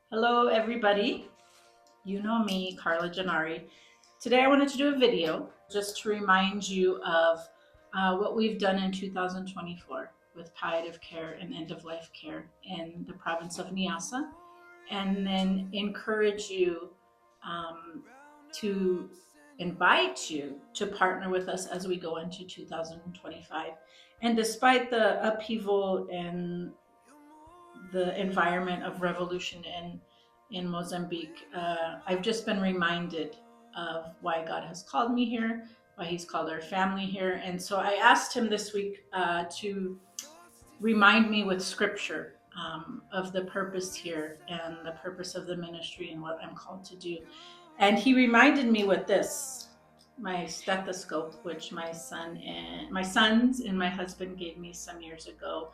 Hello, everybody. You know me, Carla Gennari. Today, I wanted to do a video just to remind you of what we've done in 2024 with palliative care and end of life care in the province of Niassa, and then encourage you to invite you to partner with us as we go into 2025. And despite the upheaval and the environment of revolution in Mozambique, I've just been reminded of why God has called me here, why He's called our family here. And so I asked Him this week to remind me with scripture of the purpose here and the purpose of the ministry and what I'm called to do. And He reminded me with this, my stethoscope, which my sons and my husband gave me some years ago.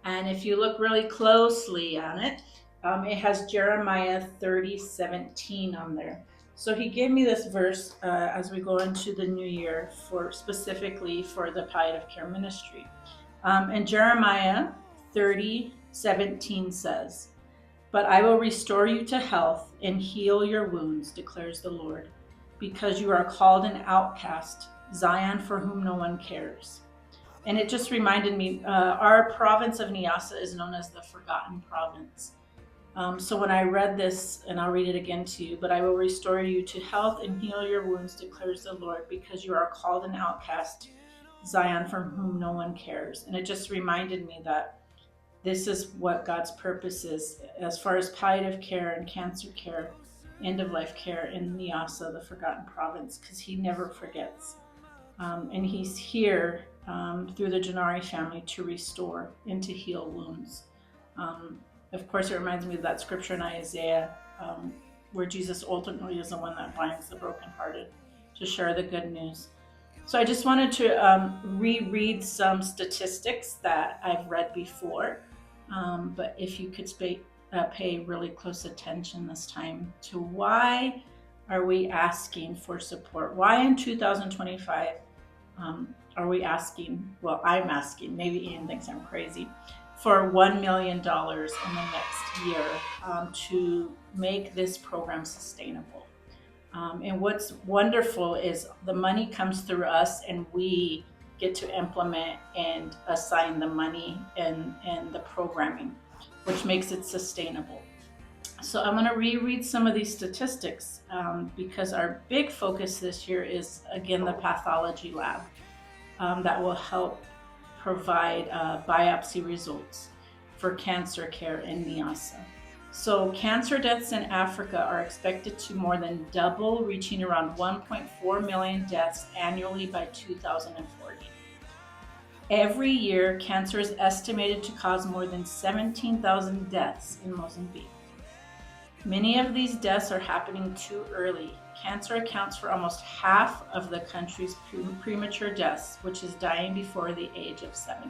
And if you look really closely on it, it has Jeremiah 30:17 on there. So he gave me this verse as we go into the new year for specifically for the palliative care ministry. And Jeremiah 30:17 says, "But I will restore you to health and heal your wounds, declares the Lord, because you are called an outcast, Zion for whom no one cares." And it just reminded me, our province of Niassa is known as the Forgotten Province. So when I read this, and I'll read it again to you, "But I will restore you to health and heal your wounds, declares the Lord, because you are called an outcast, Zion from whom no one cares." And it just reminded me that this is what God's purpose is as far as palliative care and cancer care, end of life care in Niassa, the Forgotten Province, because He never forgets. And He's here through the Gennari family to restore and to heal wounds. Of course, it reminds me of that scripture in Isaiah where Jesus ultimately is the one that binds the brokenhearted to share the good news. So I just wanted to reread some statistics that I've read before, but if you could pay really close attention this time to why are we asking for support? Why in 2025 are we asking, well, I'm asking, maybe Ian thinks I'm crazy, for $1 million in the next year to make this program sustainable. And what's wonderful is the money comes through us and we get to implement and assign the money and the programming, which makes it sustainable. So I'm going to reread some of these statistics because our big focus this year is, again, the pathology lab that will help provide biopsy results for cancer care in Niassa. So cancer deaths in Africa are expected to more than double, reaching around 1.4 million deaths annually by 2040. Every year, cancer is estimated to cause more than 17,000 deaths in Mozambique. Many of these deaths are happening too early. Cancer accounts for almost half of the country's premature deaths, which is dying before the age of 70.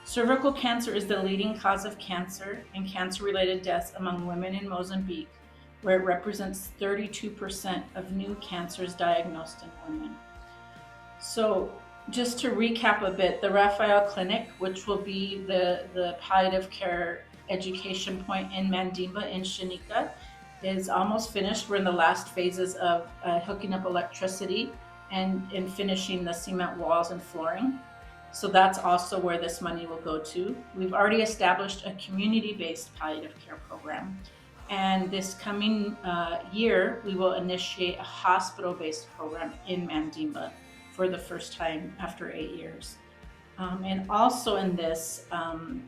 Cervical cancer is the leading cause of cancer and cancer-related deaths among women in Mozambique, where it represents 32% of new cancers diagnosed in women. So just to recap a bit, the Raphael Clinic, which will be the palliative care education point in Mandimba in Shanika, is almost finished. We're in the last phases of hooking up electricity and finishing the cement walls and flooring. So that's also where this money will go to. We've already established a community-based palliative care program. And this coming year, we will initiate a hospital-based program in Mandimba for the first time after 8 years. And also in this,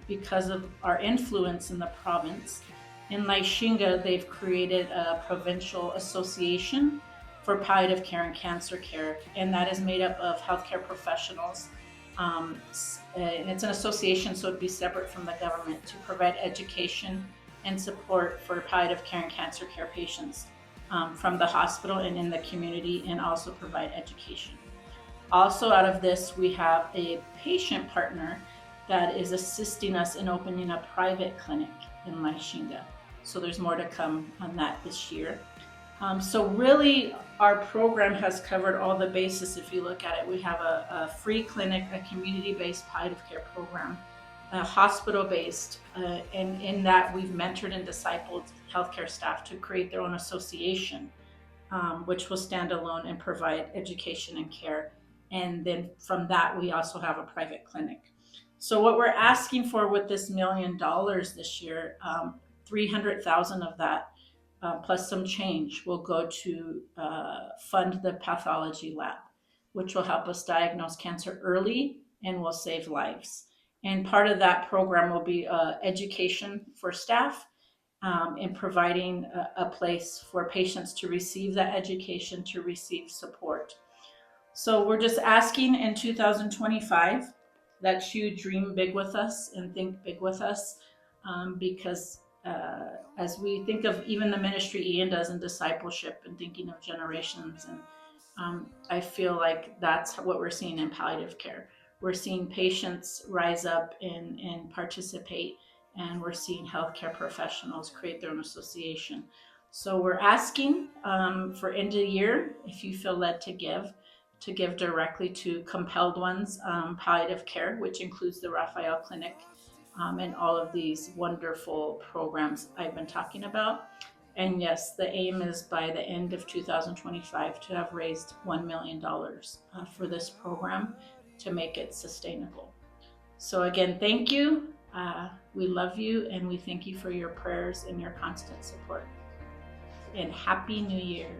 because of our influence in the province, in Laishinga, they've created a provincial association for palliative care and cancer care, and that is made up of healthcare professionals. And it's an association, so it'd be separate from the government, to provide education and support for palliative care and cancer care patients from the hospital and in the community, and also provide education. Also out of this, we have a patient partner that is assisting us in opening a private clinic in Laishinga. So there's more to come on that this year. So really, our program has covered all the bases. If you look at it, we have a free clinic, a community-based palliative care program hospital-based, and in that we've mentored and discipled healthcare staff to create their own association, which will stand alone and provide education and care. And then from that, we also have a private clinic. So what we're asking for with this $1 million this year, 300,000 of that, plus some change, will go to fund the pathology lab, which will help us diagnose cancer early and will save lives. And part of that program will be education for staff, in providing a place for patients to receive that education, to receive support. So we're just asking in 2025 that you dream big with us and think big with us, because as we think of even the ministry Ian does in discipleship and thinking of generations, and I feel like that's what we're seeing in palliative care. We're seeing patients rise up and participate, and we're seeing healthcare professionals create their own association. So we're asking for end of year, if you feel led to give directly to Compelled Ones Palliative Care, which includes the Raphael Clinic, and all of these wonderful programs I've been talking about. And yes, the aim is by the end of 2025 to have raised $1 million for this program to make it sustainable. So again, thank you. We love you, and we thank you for your prayers and your constant support. And Happy New Year.